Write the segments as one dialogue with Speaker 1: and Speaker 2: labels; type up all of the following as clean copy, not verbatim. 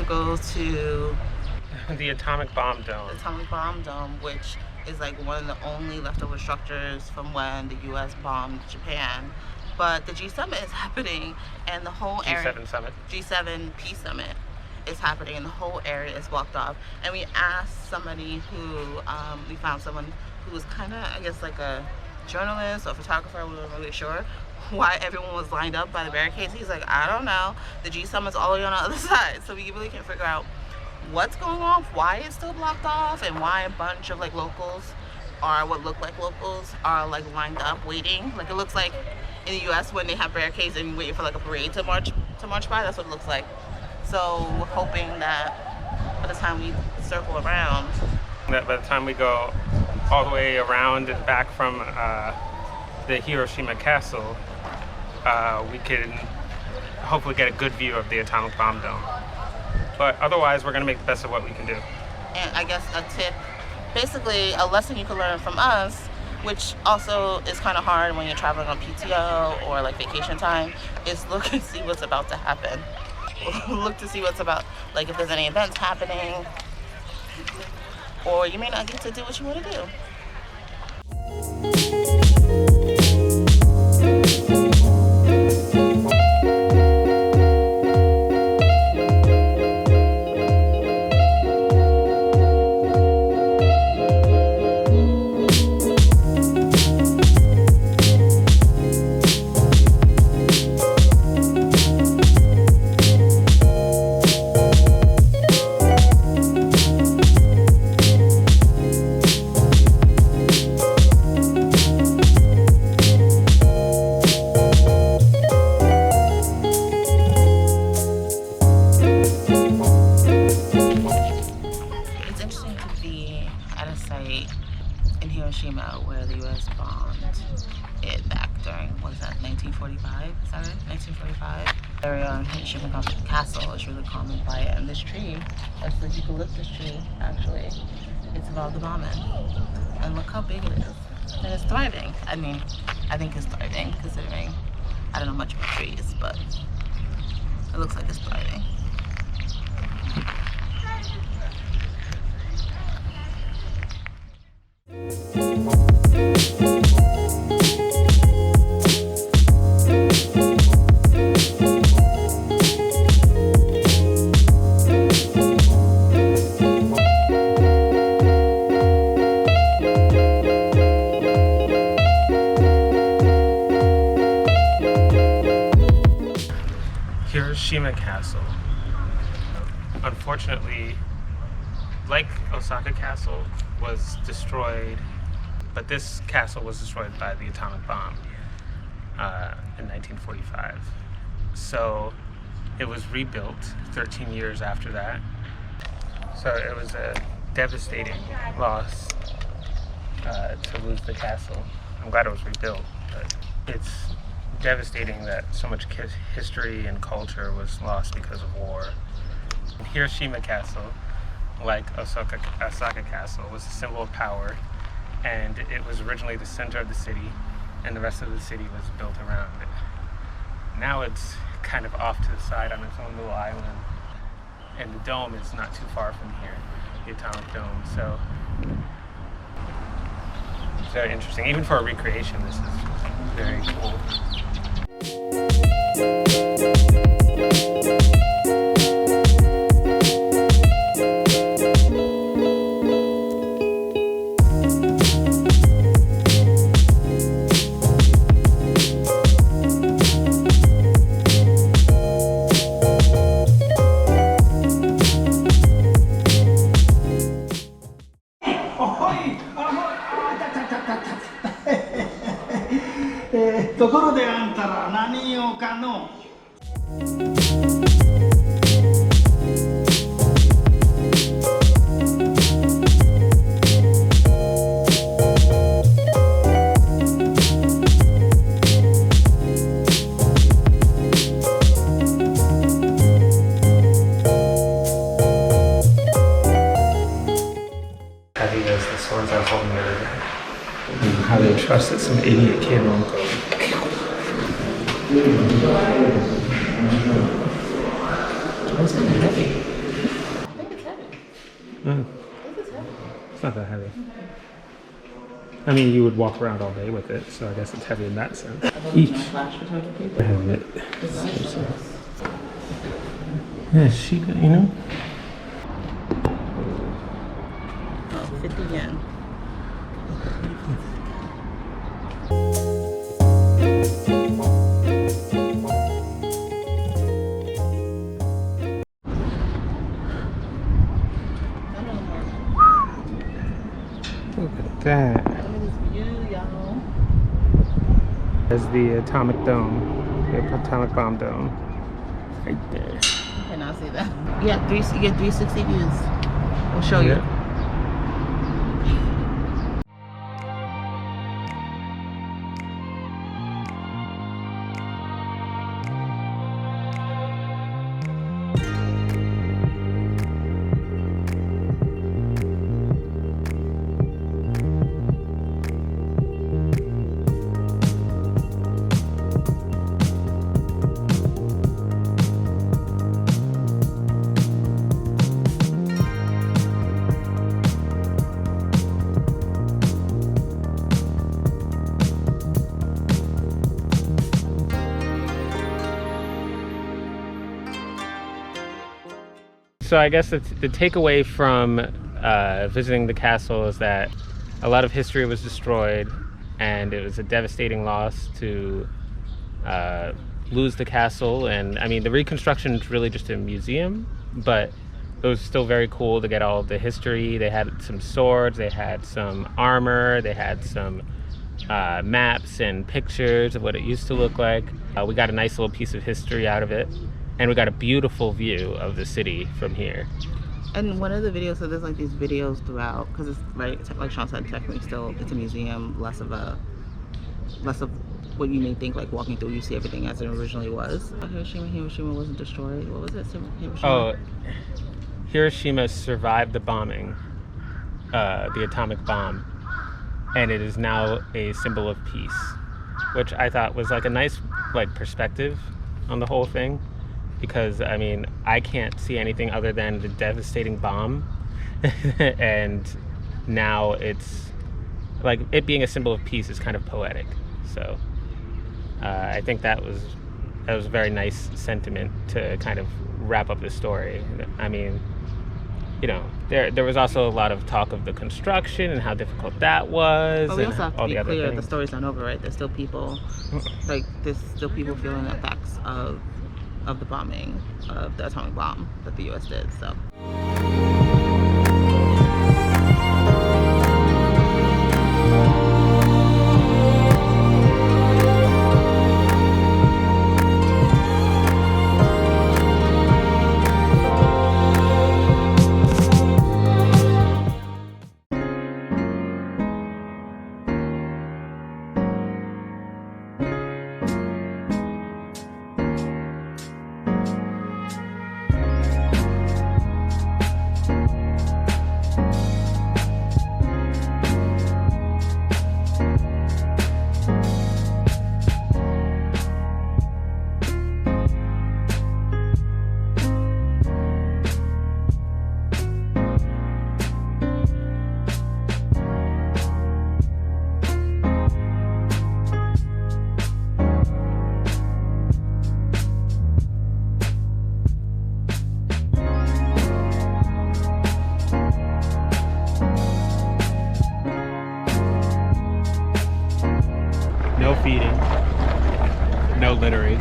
Speaker 1: to go to
Speaker 2: the atomic bomb dome.
Speaker 1: The atomic bomb dome, which is like one of the only leftover structures from when the U.S. bombed Japan. But the G7 is happening, and the whole area.
Speaker 2: G7 summit.
Speaker 1: G7 Peace Summit is happening, and the whole area is blocked off. And we asked somebody who, we found someone who was kind of, I guess, like a journalist or photographer. We weren't really sure why everyone was lined up by the barricades. He's like, I don't know. The G7's all the way on the other side, so we really can't figure out what's going on, why it's still blocked off, and why a bunch of like locals, or what look like locals, are like lined up waiting. Like it looks like in the U.S. when they have barricades and waiting for like a parade to march by. That's what it looks like. So we're hoping that by the time we circle around,
Speaker 2: that by the time we go all the way around and back from the Hiroshima castle, we can hopefully get a good view of the atomic bomb dome. But otherwise, we're going to make the best of what we can do.
Speaker 1: And I guess a tip, basically a lesson you can learn from us, which also is kind of hard when you're traveling on PTO or like vacation time, is look and see what's about to happen. Look to see what's about, like if there's any events happening, or you may not get to do what you want to do. In Hiroshima, where the U.S. bombed it back during, what is that, 1945? Is that right? 1945? The area on Hiroshima Castle is really calm and quiet, and this tree, that's the eucalyptus tree, actually, it's about the bombing. And look how big it is. And it's thriving. I mean, I think it's thriving, considering I don't know much about trees, but it looks like it's thriving.
Speaker 2: Hiroshima Castle. Unfortunately, like Osaka Castle, was destroyed, but this castle was destroyed by the atomic bomb in 1945. So it was rebuilt 13 years after that. So it was a devastating loss to lose the castle. I'm glad it was rebuilt, but it's devastating that so much history and culture was lost because of war. Hiroshima Castle, like Osaka Castle, was a symbol of power, and it was originally the center of the city, and the rest of the city was built around it. Now it's kind of off to the side on its own little island, and the dome is not too far from here, the atomic dome, so it's very interesting. Even for a recreation, this is very cool. How they trusted some idiot kid won't go. That's kind of heavy. that heavy. I mean, you would walk around all day with it, so I guess it's heavy in that sense. Each. I have it. Yeah, she, you know?
Speaker 1: Oh, 50 yen.
Speaker 2: Look at that.
Speaker 1: Look at this view, y'all.
Speaker 2: There's the atomic dome, the atomic bomb dome, right there.
Speaker 1: You cannot see that. You get 360 views. We'll show you.
Speaker 2: So I guess the takeaway from visiting the castle is that a lot of history was destroyed, and it was a devastating loss to lose the castle. And I mean, the reconstruction is really just a museum, but it was still very cool to get all the history. They had some swords, they had some armor, they had some maps and pictures of what it used to look like. We got a nice little piece of history out of it. And we got a beautiful view of the city from here.
Speaker 1: And one of the videos, so there's like these videos throughout, because it's right, like Sean said, technically still it's a museum, less of what you may think, like walking through, you see everything as it originally was. Hiroshima wasn't destroyed. What was it? Hiroshima?
Speaker 2: Oh, Hiroshima survived the bombing, the atomic bomb, and it is now a symbol of peace, which I thought was like a nice like perspective on the whole thing. Because, I mean, I can't see anything other than the devastating bomb. And now it's, like, it being a symbol of peace is kind of poetic. So, I think that was a very nice sentiment to kind of wrap up the story. I mean, you know, there was also a lot of talk of the construction and how difficult that was.
Speaker 1: But we also have to be clear,
Speaker 2: things.
Speaker 1: The story's not over, right? There's still people, there's still people feeling the effects of the bombing of the atomic bomb that the U.S. did, so.
Speaker 2: No feeding, no littering.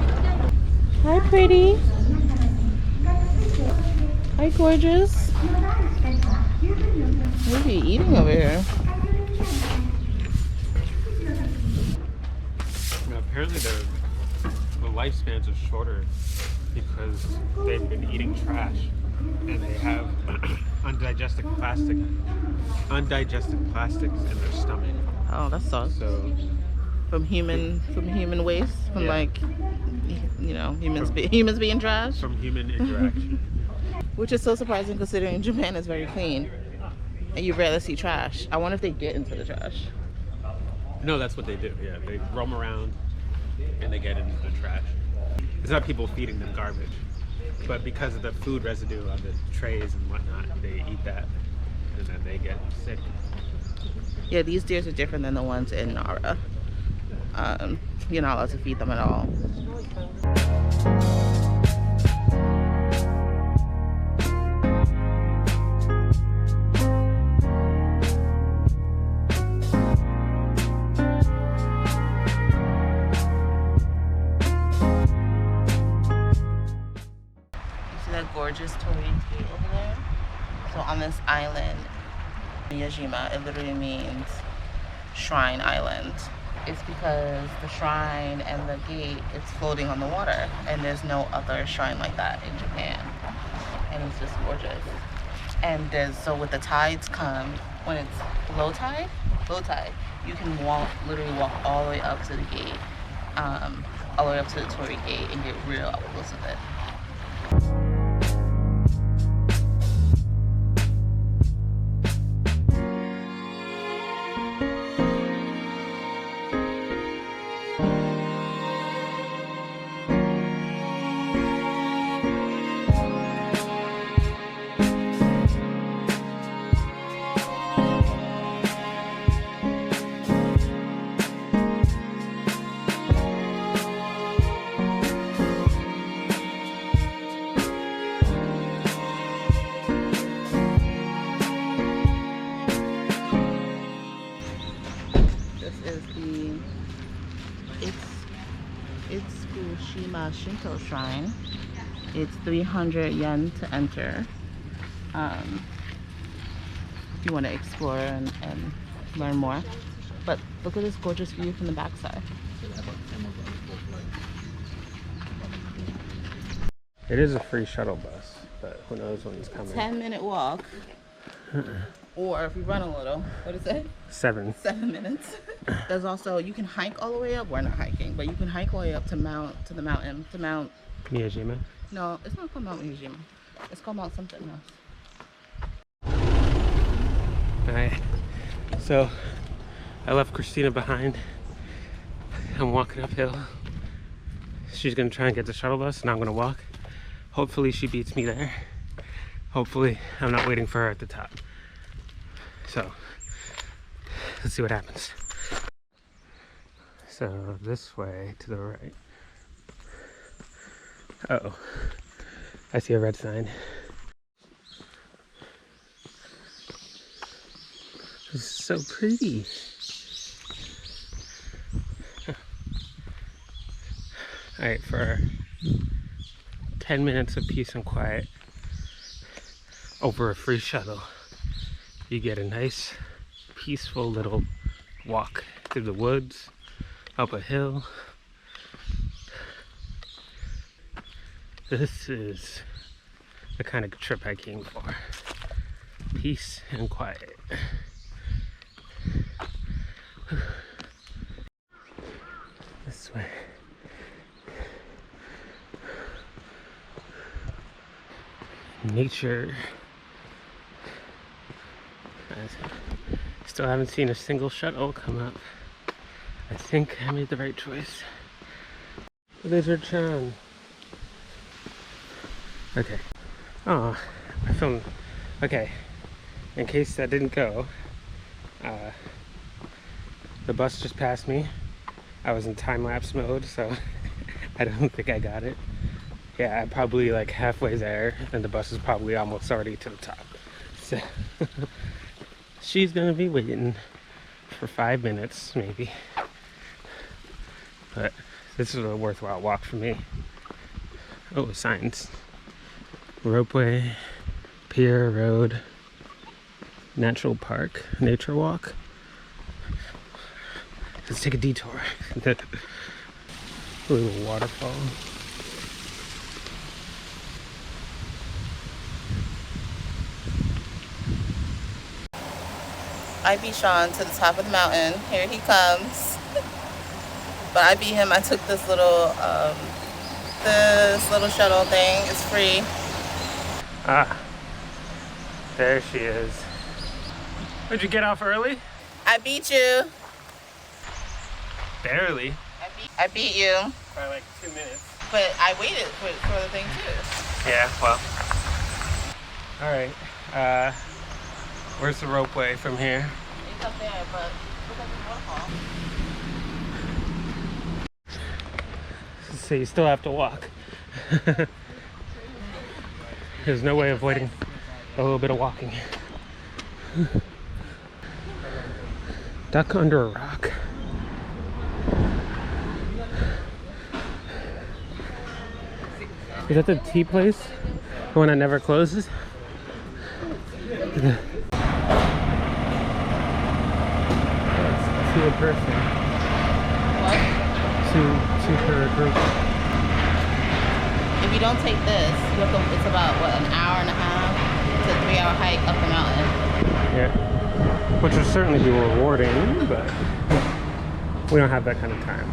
Speaker 1: Hi, pretty. Hi, gorgeous. What are you eating over here?
Speaker 2: Apparently the lifespans are shorter because they've been eating trash and they have undigested plastics in their stomach.
Speaker 1: Oh, that sucks.
Speaker 2: So
Speaker 1: From human waste, from like, you know, humans being trash.
Speaker 2: From human interaction.
Speaker 1: Which is so surprising considering Japan is very clean, and you rarely see trash. I wonder if they get into the trash.
Speaker 2: No, that's what they do. Yeah, they roam around and they get into the trash. It's not people feeding them garbage, but because of the food residue on the trays and whatnot, they eat that, and then they get sick.
Speaker 1: Yeah, these deers are different than the ones in Nara. You're not allowed to feed them at all. You see that gorgeous Torii tree over there? So on this island, Miyajima, it literally means Shrine Island. It's because the shrine and the gate is floating on the water, and there's no other shrine like that in Japan. And it's just gorgeous. And so with the tides come, when it's low tide, you can literally walk all the way up to the gate, all the way up to the Torii gate, and get real up close with it. It's Hiroshima Shinto Shrine. It's 300 yen to enter. If you want to explore and learn more. But look at this gorgeous view from the backside.
Speaker 2: It is a free shuttle bus, but who knows when it's coming.
Speaker 1: 10-minute walk. Or if we run a little, what is it?
Speaker 2: 7
Speaker 1: minutes. There's also, you can hike all the way up. We're not hiking, but you can hike all the way up to Mount
Speaker 2: Miyajima.
Speaker 1: No, it's not called Mount Miyajima. It's called Mount something else.
Speaker 2: Alright, so I left Christina behind. I'm walking uphill. She's gonna try and get the shuttle bus, and I'm gonna walk. Hopefully she beats me there. Hopefully I'm not waiting for her at the top. So let's see what happens. So this way to the right. Uh-oh, I see a red sign. This is so pretty. Alright, for 10 minutes of peace and quiet over a free shuttle, you get a nice, peaceful little walk through the woods, up a hill. This is the kind of trip I came for. Peace and quiet. This way. Nature. I still haven't seen a single shuttle come up. I think I made the right choice. Lizard-chan. Okay. Oh, I filmed. Okay. In case that didn't go, the bus just passed me. I was in time-lapse mode, so I don't think I got it. Yeah, I'm probably like halfway there, and the bus is probably almost already to the top. So she's gonna be waiting for 5 minutes, maybe. But this is a worthwhile walk for me. Oh, signs. Ropeway, pier, road, natural park, nature walk. Let's take a detour. A little waterfall.
Speaker 1: I beat Sean to the top of the mountain. Here he comes. But I beat him. I took this little shuttle thing. It's free.
Speaker 2: Ah, there she is. Did you get off early?
Speaker 1: I beat you.
Speaker 2: Barely.
Speaker 1: I beat you.
Speaker 2: By like 2 minutes.
Speaker 1: But I waited for the thing too.
Speaker 2: Yeah, well. Alright. Where's the ropeway from here?
Speaker 1: It up there, but look at the waterfall.
Speaker 2: So you still have to walk. There's no way of avoiding a little bit of walking. Duck under a rock. Is that the tea place? The one that never closes? Let's see a person.
Speaker 1: What?
Speaker 2: Two per group.
Speaker 1: If you don't take this, you have to, it's about, what, an hour and a half to 3-hour hike up the mountain.
Speaker 2: Yeah. Which will certainly be rewarding, but we don't have that kind of time.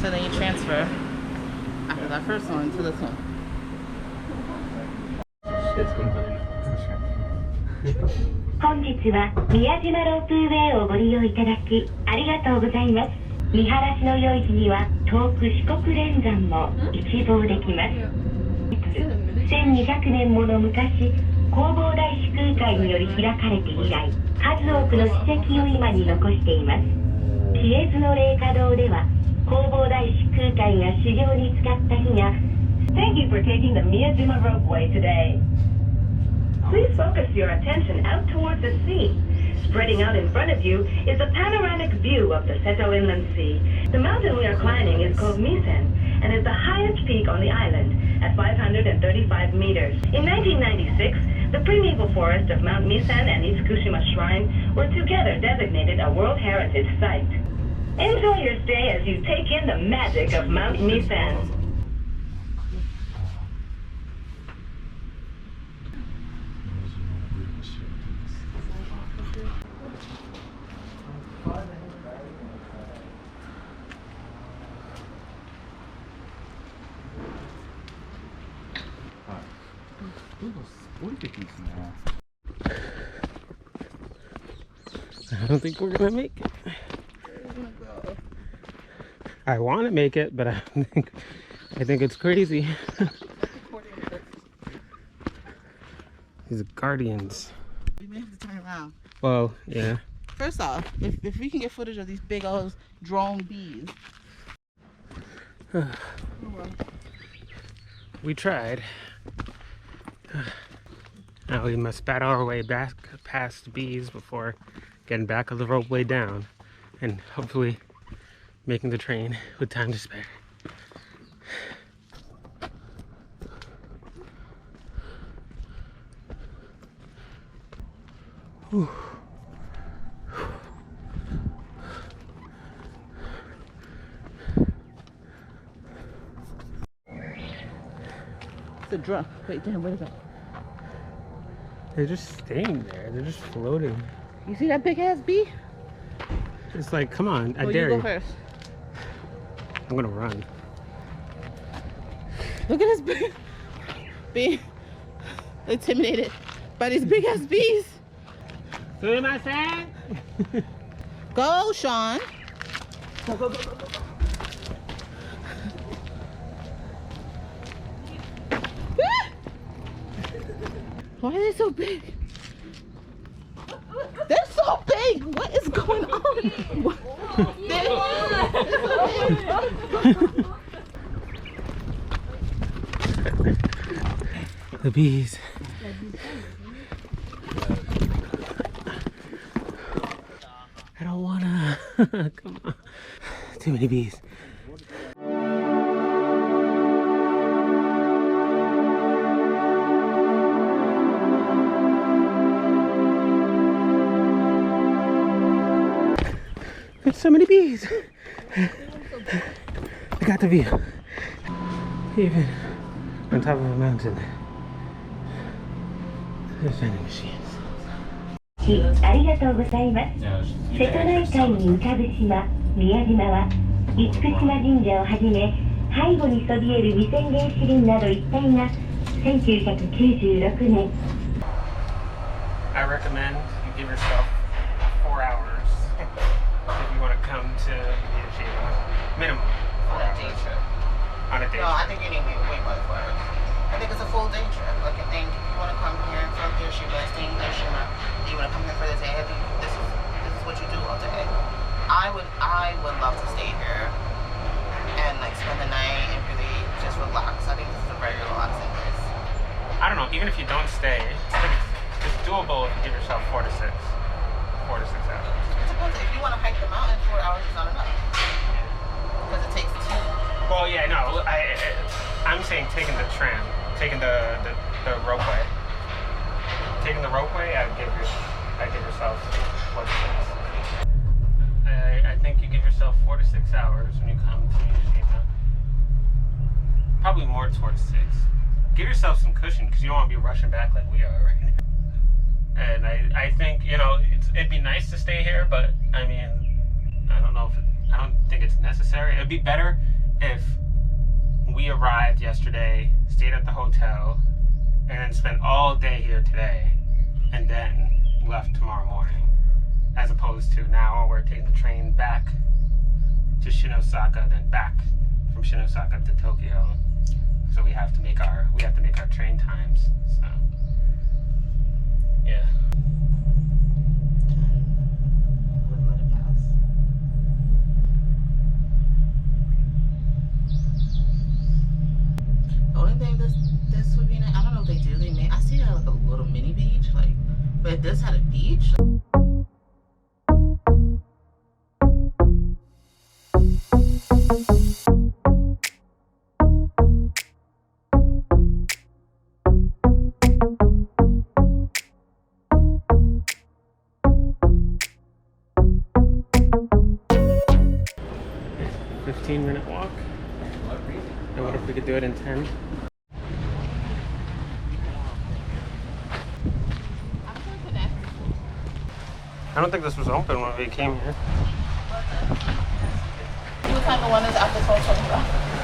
Speaker 1: So then you transfer after that first one to this one.
Speaker 3: 本日は宮島ロープウェイをご利用いただきありがとうございます。見晴らしの良い日には遠く四国連山も一望できます。1200年もの昔、弘法大師空海により開かれて以来、数多くの史跡を今に残しています。知恵津の霊華堂では、弘法大師空海が修行に使った火が Thank you for taking the Miyajima ropeway today. Please focus your attention out towards the sea. Spreading out in front of you is a panoramic view of the Seto Inland Sea. The mountain we are climbing is called Misen and is the highest peak on the island at 535 meters. In 1996, the primeval forest of Mount Misen and Itsukushima Shrine were together designated a World Heritage Site. Enjoy your stay as you take in the magic of Mount Misen.
Speaker 2: I don't think we're gonna make it. I want to make it, but I think it's crazy. These guardians.
Speaker 1: We may have to turn around.
Speaker 2: Well, yeah.
Speaker 1: First off, if we can get footage of these big old drone bees.
Speaker 2: We tried. Now we must battle our way back past bees before getting back on the ropeway down and hopefully making the train with time to spare. Whew.
Speaker 1: It's a drum. Wait, damn, what is that?
Speaker 2: They're just staying there. They're just floating.
Speaker 1: You see that big ass bee?
Speaker 2: It's like, come on, I
Speaker 1: Oh,
Speaker 2: dare
Speaker 1: you
Speaker 2: you.
Speaker 1: go first.
Speaker 2: I'm gonna run.
Speaker 1: Look at this big bee. Intimidated by these big ass bees.
Speaker 2: See my side?
Speaker 1: Go, Sean. Go, go, go, go, go. Why are they so big? They're so big. What is going on? What?
Speaker 2: The bees. I don't wanna. Come on. Too many bees. There's so many bees. I got the view. Even on top of a mountain, there's vending machines.
Speaker 3: しありがとうございます。瀬戸内海に浮かぶ島、宮島は、厳島神社をはじめ、背後にそびえる2000原子林など一帯が1996年
Speaker 2: I recommend you give yourself 4 hours if you want to come to Hiroshima. Minimum 4
Speaker 1: On a day
Speaker 2: hours.
Speaker 1: trip.
Speaker 2: On a day
Speaker 1: No, I
Speaker 2: trip.
Speaker 1: think you need way more than 4 hours. I think it's a full day trip. Like, I think if you want to come here from Hiroshima, stay in Hiroshima, and you want to come here for the day, I think this is what you do all day. I would love to stay here and like spend the night and really just relax. I think this is a very relaxing place.
Speaker 2: I don't know, even if you don't stay, it's doable if you give yourself 4 to 6 hours.
Speaker 1: It depends. If you want to hike the mountain, 4 hours is not enough. Because it takes 2.
Speaker 2: Well, yeah, no, I'm saying taking the tram, taking the ropeway. Taking the ropeway, I'd give yourself 4 to 6. I think you give yourself 4 to 6 hours when you come to Hiroshima. Probably more towards 6. Give yourself some cushion because you don't want to be rushing back like we are right now. And I think, you know, it'd be nice to stay here, but I mean, I don't think it's necessary. It'd be better if we arrived yesterday, stayed at the hotel, and then spent all day here today, and then left tomorrow morning, as opposed to now we're taking the train back to Shinosaka, then back from Shinosaka to Tokyo. So we have to make our train times. So yeah.
Speaker 1: Wouldn't let it pass. The only thing this would be nice, I don't know if they do. I see that like a little mini beach, like, but if this had a beach.
Speaker 2: A 15-minute walk. And what if we could do it in 10? I don't think this was open when we came here.
Speaker 1: What time the one is after 12:25?